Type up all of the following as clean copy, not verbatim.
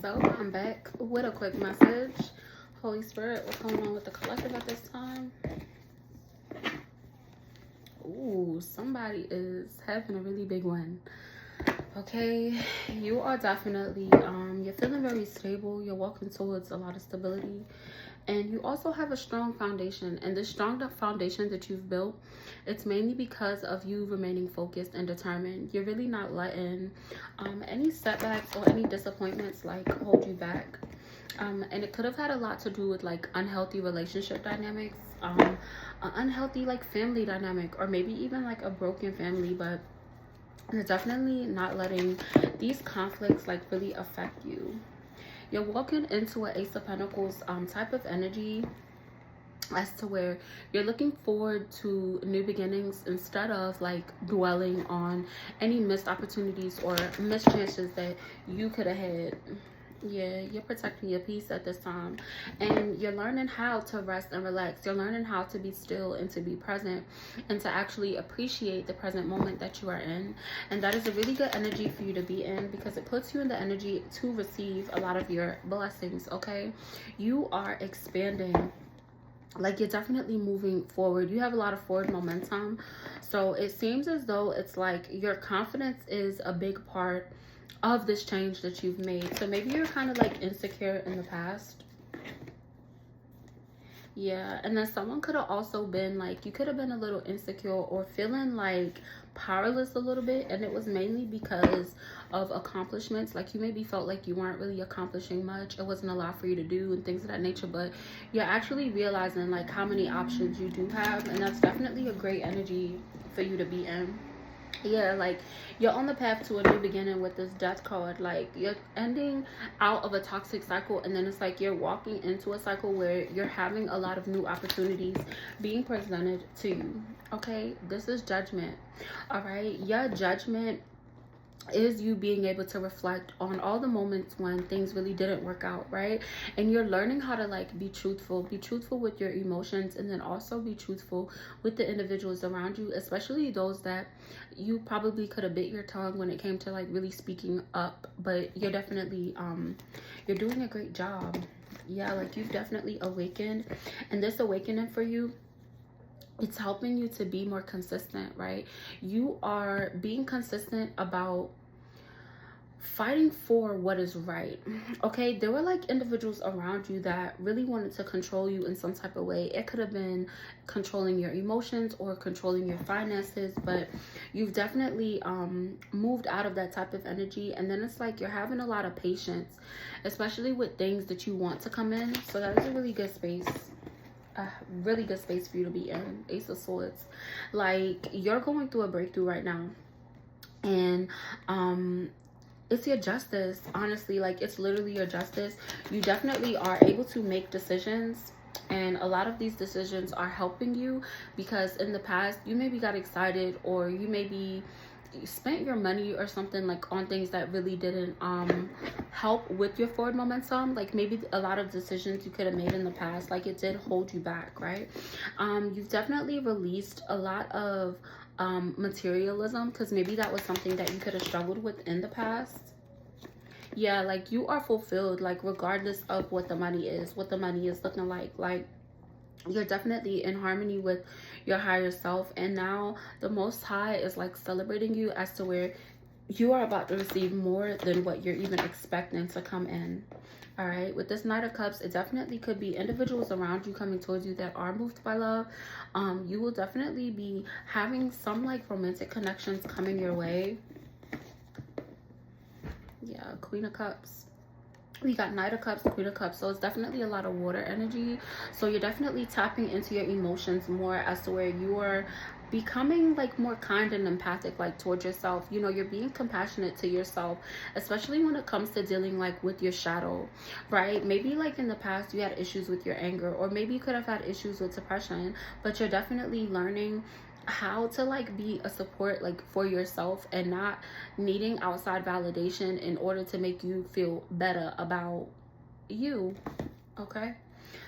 So I'm back with a quick message. Holy Spirit, what's going on with the collective at this time? Ooh, somebody is having a really big one. Okay, you are definitely, you're feeling very stable. You're walking towards a lot of stability. And you also have a strong foundation. And this strong foundation that you've built, it's mainly because of you remaining focused and determined. You're really not letting any setbacks or any disappointments like hold you back. And it could have had a lot to do with like unhealthy relationship dynamics, an unhealthy like family dynamic, or maybe even like a broken family. But you're definitely not letting these conflicts like really affect you. You're walking into an Ace of Pentacles type of energy, as to where you're looking forward to new beginnings instead of like dwelling on any missed opportunities or missed chances that you could have had. Yeah, you're protecting your peace at this time, and you're learning how to rest and relax. You're learning how to be still and to be present and to actually appreciate the present moment that you are in. And that is a really good energy for you to be in, because it puts you in the energy to receive a lot of your blessings. Okay, you are expanding, like you're definitely moving forward. You have a lot of forward momentum, so it seems as though it's like your confidence is a big part of this change that you've made. So maybe you're kind of like insecure in the past. Yeah, and then someone could have also been like, you could have been a little insecure or feeling like powerless a little bit, and it was mainly because of accomplishments. Like you maybe felt like you weren't really accomplishing much, it wasn't a lot for you to do and things of that nature, but you're actually realizing like how many options you do have, and that's definitely a great energy for you to be in. Yeah, like you're on the path to a new beginning with this death card. Like you're ending out of a toxic cycle, and then it's like you're walking into a cycle where you're having a lot of new opportunities being presented to you. Okay, this is judgment. All right, your judgment is you being able to reflect on all the moments when things really didn't work out, right? And you're learning how to like be truthful with your emotions, and then also be truthful with the individuals around you, especially those that you probably could have bit your tongue when it came to like really speaking up. But you're definitely you're doing a great job. Yeah, like you've definitely awakened, and this awakening for you, it's helping you to be more consistent, right? You are being consistent about fighting for what is right. Okay, there were like individuals around you that really wanted to control you in some type of way. It could have been controlling your emotions or controlling your finances, but you've definitely moved out of that type of energy. And then it's like you're having a lot of patience, especially with things that you want to come in. So that is a really good space, a really good space for you to be in. Ace of Swords. Like you're going through a breakthrough right now, and it's your justice. Honestly, like it's literally your justice. You definitely are able to make decisions, and a lot of these decisions are helping you, because in the past you maybe got excited, or you maybe spent your money or something like on things that really didn't help with your forward momentum. Like maybe a lot of decisions you could have made in the past, like it did hold you back, right? You've definitely released a lot of materialism, because maybe that was something that you could have struggled with in the past. Yeah, like you are fulfilled, like regardless of what the money is looking like you're definitely in harmony with your higher self. And now the Most High is like celebrating you, as to where you are about to receive more than what you're even expecting to come in. All right, with this Knight of Cups, it definitely could be individuals around you coming towards you that are moved by love. You will definitely be having some like romantic connections coming your way. Yeah, Queen of Cups. We got Knight of Cups, Queen of Cups. So it's definitely a lot of water energy. So you're definitely tapping into your emotions more, as to where you are becoming like more kind and empathic like towards yourself. You know, you're being compassionate to yourself, especially when it comes to dealing like with your shadow, right? Maybe like in the past you had issues with your anger, or maybe you could have had issues with depression, but you're definitely learning how to like be a support like for yourself, and not needing outside validation in order to make you feel better about you. Okay,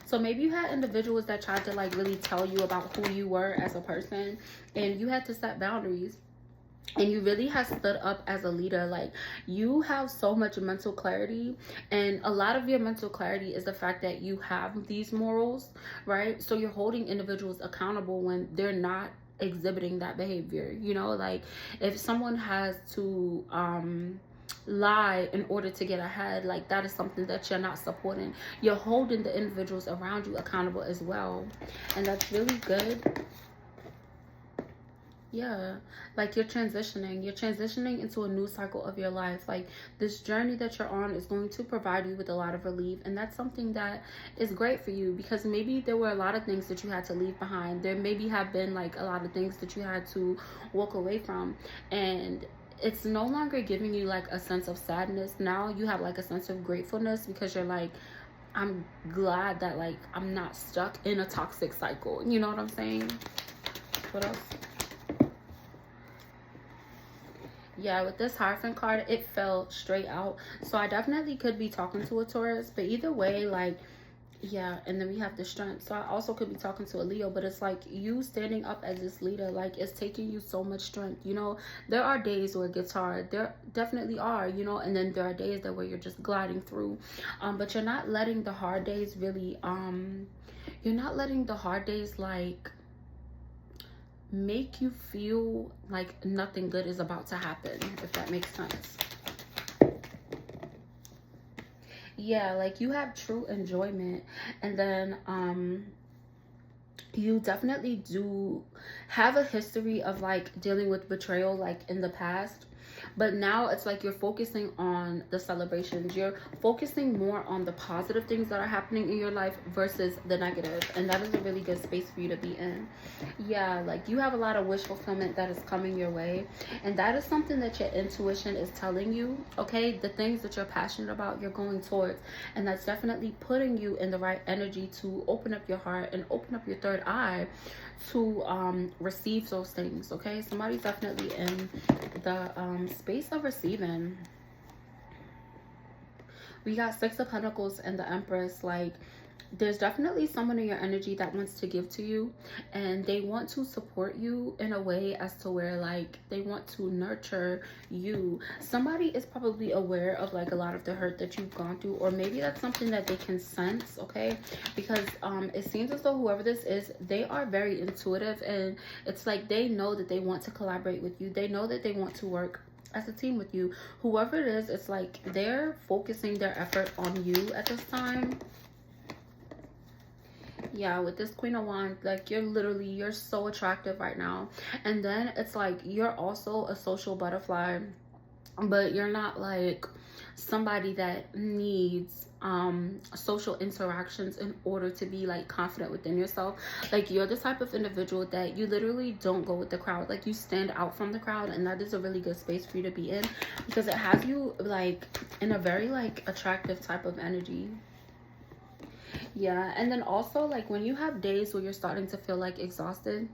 so maybe you had individuals that tried to like really tell you about who you were as a person, and you had to set boundaries. and you really have stood up as a leader. Like, you have so much mental clarity, and a lot of your mental clarity is the fact that you have these morals, right? So you're holding individuals accountable when they're not exhibiting that behavior. You know, like, if someone has to lie in order to get ahead, like, that is something that you're not supporting. You're holding the individuals around you accountable as well, and that's really good. Yeah, like, you're transitioning into a new cycle of your life. Like, this journey that you're on is going to provide you with a lot of relief, and that's something that is great for you, because maybe there were a lot of things that you had to leave behind. There maybe have been like a lot of things that you had to walk away from, and it's no longer giving you like a sense of sadness. Now you have like a sense of gratefulness, because you're like, I'm glad that, like, I'm not stuck in a toxic cycle. You know what I'm saying? What else? Yeah, with this Hierophant card, it fell straight out. So I definitely could be talking to a Taurus, but either way, like, yeah. And then we have the Strength. So I also could be talking to a Leo, but it's like, you standing up as this leader, like, it's taking you so much strength. You know, there are days where it gets hard. There definitely are, you know, and then there are days that where you're just gliding through. But you're not letting the hard days really, you're not letting the hard days, like, make you feel like nothing good is about to happen, if that makes sense. Yeah, like, you have true enjoyment, and then you definitely do have a history of like dealing with betrayal, like, in the past. But now it's like you're focusing on the celebrations. You're focusing more on the positive things that are happening in your life versus the negative. And that is a really good space for you to be in. Yeah, like, you have a lot of wish fulfillment that is coming your way. And that is something that your intuition is telling you, okay? The things that you're passionate about, you're going towards. And that's definitely putting you in the right energy to open up your heart and open up your third eye to receive those things, okay? Somebody's definitely in the space of receiving. We got Six of Pentacles and the Empress. Like, there's definitely someone in your energy that wants to give to you, and they want to support you in a way as to where, like, they want to nurture you. Somebody is probably aware of like a lot of the hurt that you've gone through, or maybe that's something that they can sense, okay? Because it seems as though whoever this is, they are very intuitive, and it's like they know that they want to collaborate with you. They know that they want to work as a team with you. Whoever it is, it's like they're focusing their effort on you at this time. Yeah, with this Queen of Wands, like, you're so attractive right now. And then it's like you're also a social butterfly, but you're not like somebody that needs social interactions in order to be like confident within yourself. Like, you're the type of individual that you literally don't go with the crowd. Like, you stand out from the crowd, and that is a really good space for you to be in, because it has you like in a very like attractive type of energy. Yeah, and then also, like, when you have days where you're starting to feel like exhausted,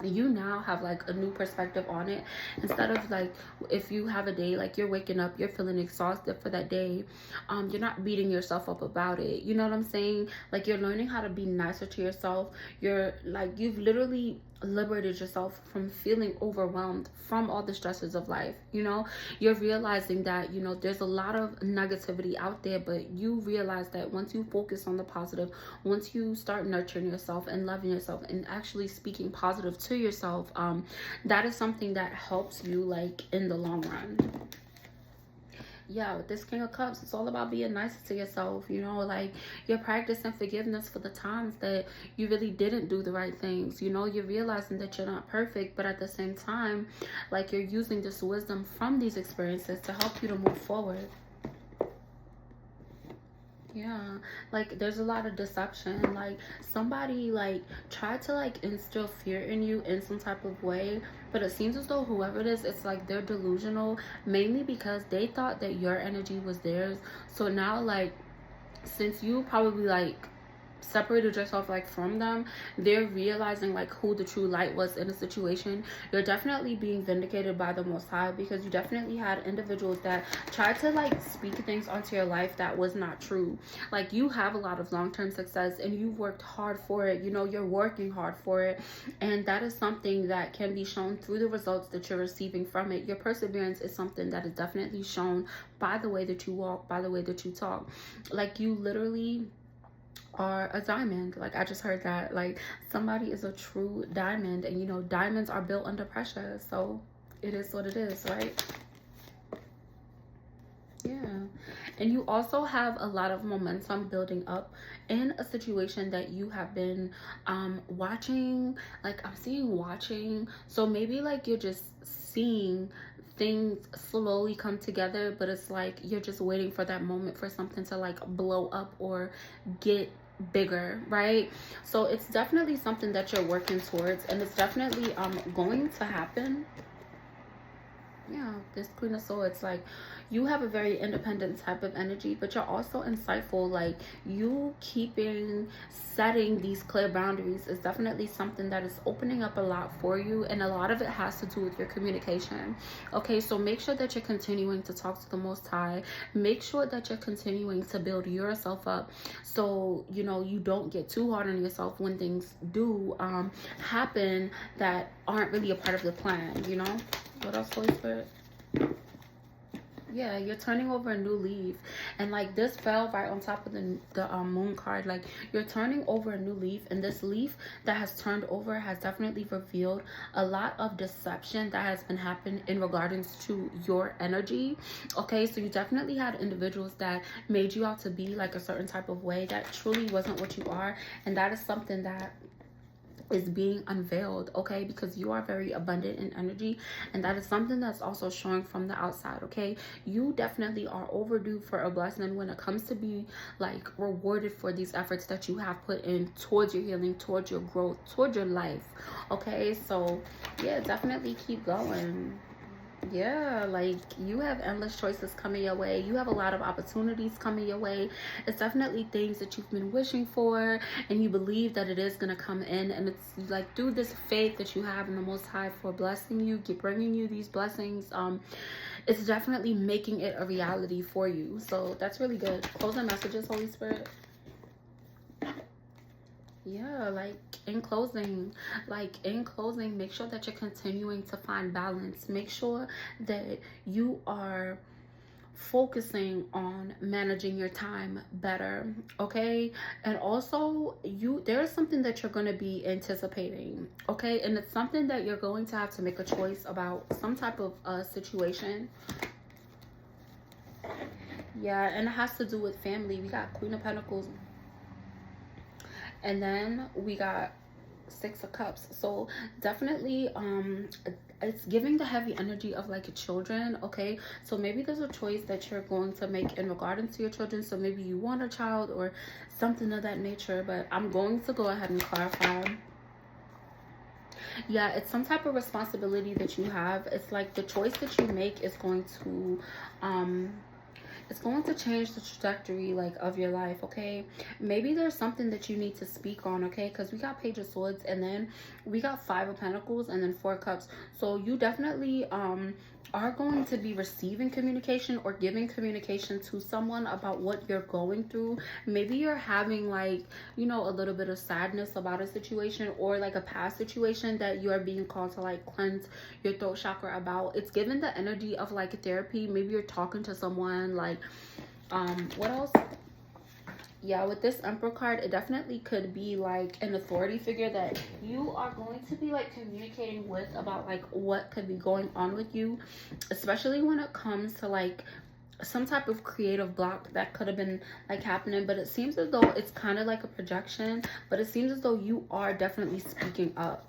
you now have like a new perspective on it. Instead of like, if you have a day like you're waking up, you're feeling exhausted for that day, you're not beating yourself up about it. You know what I'm saying? Like, you're learning how to be nicer to yourself. You're like, you've literally liberated yourself from feeling overwhelmed from all the stresses of life. You know, you're realizing that, you know, there's a lot of negativity out there, but you realize that once you focus on the positive, once you start nurturing yourself and loving yourself and actually speaking positive to yourself, that is something that helps you like in the long run. Yeah, with this King of Cups, it's all about being nice to yourself. You know, like, you're practicing forgiveness for the times that you really didn't do the right things. You know, you're realizing that you're not perfect, but at the same time, like, you're using this wisdom from these experiences to help you to move forward. Yeah, like, there's a lot of deception. Like, somebody like tried to like instill fear in you in some type of way, but it seems as though whoever it is, it's like they're delusional, mainly because they thought that your energy was theirs. So now, like, since you probably like separated yourself like from them, they're realizing like who the true light was in the situation. You're definitely being vindicated by the Most High, because you definitely had individuals that tried to like speak things onto your life that was not true. Like, you have a lot of long-term success and you worked hard for it, you know, you're working hard for it, and that is something that can be shown through the results that you're receiving from it. Your perseverance is something that is definitely shown by the way that you walk, by the way that you talk. Like, you literally are a diamond. Like, I just heard that, like, somebody is a true diamond, and you know, diamonds are built under pressure, so it is what it is, right? Yeah. And you also have a lot of momentum building up in a situation that you have been watching. Like, I'm seeing watching, so maybe like you're just seeing things slowly come together, but it's like you're just waiting for that moment for something to like blow up or get bigger, right? So it's definitely something that you're working towards, and it's definitely going to happen. Yeah, this Queen of Swords, like, you have a very independent type of energy, but you're also insightful. Like, you setting these clear boundaries is definitely something that is opening up a lot for you, and a lot of it has to do with your communication. Okay, so make sure that you're continuing to talk to the Most High. Make sure that you're continuing to build yourself up, so you know you don't get too hard on yourself when things do happen that aren't really a part of the plan, you know. What else, Holy Spirit? Yeah, you're turning over a new leaf, and like this fell right on top of the moon card. Like, you're turning over a new leaf, and this leaf that has turned over has definitely revealed a lot of deception that has been happening in regards to your energy. Okay, so you definitely had individuals that made you out to be like a certain type of way that truly wasn't what you are, and that is something that is being unveiled, okay, because you are very abundant in energy, and that is something that's also showing from the outside. Okay, you definitely are overdue for a blessing when it comes to be like rewarded for these efforts that you have put in towards your healing, towards your growth, towards your life. Okay, so yeah, definitely keep going. Yeah, like, you have endless choices coming your way. You have a lot of opportunities coming your way. It's definitely things that you've been wishing for, and you believe that it is going to come in, and it's like through this faith that you have in the Most High for blessing you, keep bringing you these blessings. It's definitely making it a reality for you, so that's really good. Closing messages, Holy Spirit. Yeah, like in closing, make sure that you're continuing to find balance. Make sure that you are focusing on managing your time better, okay? And also, there's something that you're going to be anticipating, okay? And it's something that you're going to have to make a choice about, some type of situation. Yeah, and it has to do with family. We got Queen of Pentacles, and then we got Six of Cups. So definitely it's giving the heavy energy of like children, okay? So maybe there's a choice that you're going to make in regarding to your children. So maybe you want a child or something of that nature, but I'm going to go ahead and clarify. Yeah, it's some type of responsibility that you have. It's like the choice that you make is going to it's going to change the trajectory like of your life, okay? Maybe there's something that you need to speak on, okay? Because we got Page of Swords, and then we got Five of Pentacles, and then Four of Cups. So you definitely are going to be receiving communication or giving communication to someone about what you're going through. Maybe you're having like, you know, a little bit of sadness about a situation, or like a past situation that you are being called to like cleanse your throat chakra about. It's given the energy of like therapy. Maybe you're talking to someone, like what else? Yeah, with this Emperor card, it definitely could be like an authority figure that you are going to be like communicating with about like what could be going on with you, especially when it comes to like some type of creative block that could have been like happening. But it seems as though it's kind of like a projection, but it seems as though you are definitely speaking up.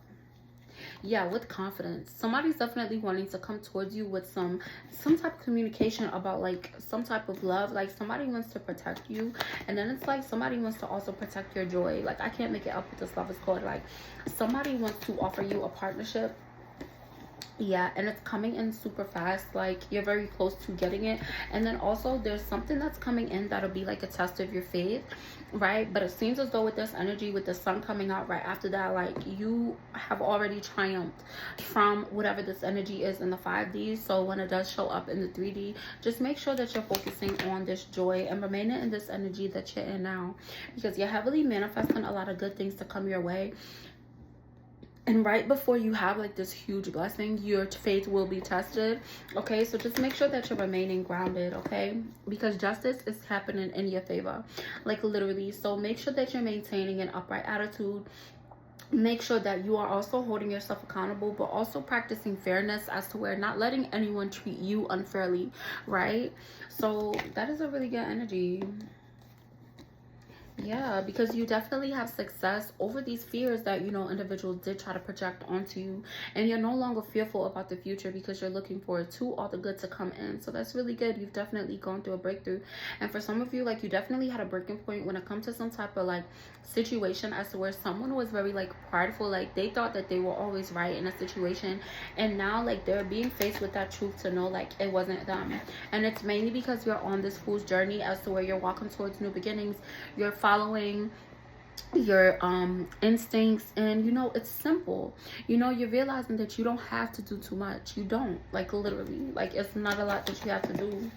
Yeah, with confidence. Somebody's definitely wanting to come towards you with some type of communication about like some type of love. Like, somebody wants to protect you, and then it's like somebody wants to also protect your joy. Like, I can't make it up with this Lovers card. Like, somebody wants to offer you a partnership, Yeah, and it's coming in super fast, like you're very close to getting it. And then also there's something that's coming in that'll be like a test of your faith, right? But it seems as though with this energy, with the sun coming out right after that, like you have already triumphed from whatever this energy is in the 5D. So when it does show up in the 3D, just make sure that you're focusing on this joy and remaining in this energy that you're in now, because you're heavily manifesting a lot of good things to come your way. And right before you have like this huge blessing, your faith will be tested. Okay, so just make sure that you're remaining grounded, okay? Because justice is happening in your favor, like literally. So make sure that you're maintaining an upright attitude. Make sure that you are also holding yourself accountable, but also practicing fairness as to where not letting anyone treat you unfairly, right? So that is a really good energy. Yeah, because you definitely have success over these fears that, you know, individuals did try to project onto you. And you're no longer fearful about the future because you're looking forward to all the good to come in. So that's really good. You've definitely gone through a breakthrough. And for some of you, like, you definitely had a breaking point when it comes to some type of, like, situation as to where someone was very, like, prideful. Like, they thought that they were always right in a situation. And now, like, they're being faced with that truth to know, like, it wasn't them. And it's mainly because you're on this fool's journey as to where you're walking towards new beginnings. You're following your instincts, and you know, it's simple. You know, you're realizing that you don't have to do too much. You don't, like, literally, like, it's not a lot that you have to do.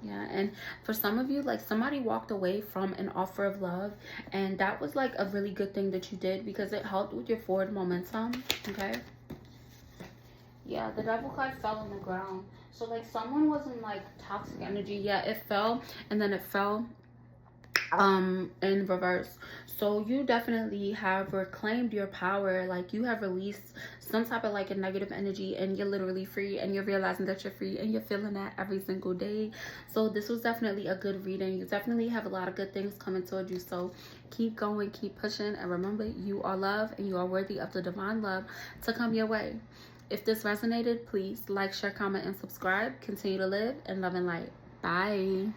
Yeah, and for some of you, like, somebody walked away from an offer of love, and that was like a really good thing that you did because it helped with your forward momentum. Okay. Yeah, the devil card fell on the ground. So, like, someone was in, like, toxic energy. Yeah, it fell, and then it fell in reverse. So you definitely have reclaimed your power. Like, you have released some type of, like, a negative energy, and you're literally free, and you're realizing that you're free, and you're feeling that every single day. So this was definitely a good reading. You definitely have a lot of good things coming towards you. So keep going, keep pushing, and remember, you are loved, and you are worthy of the divine love to come your way. If this resonated, please like, share, comment, and subscribe. Continue to live in love and light. Bye.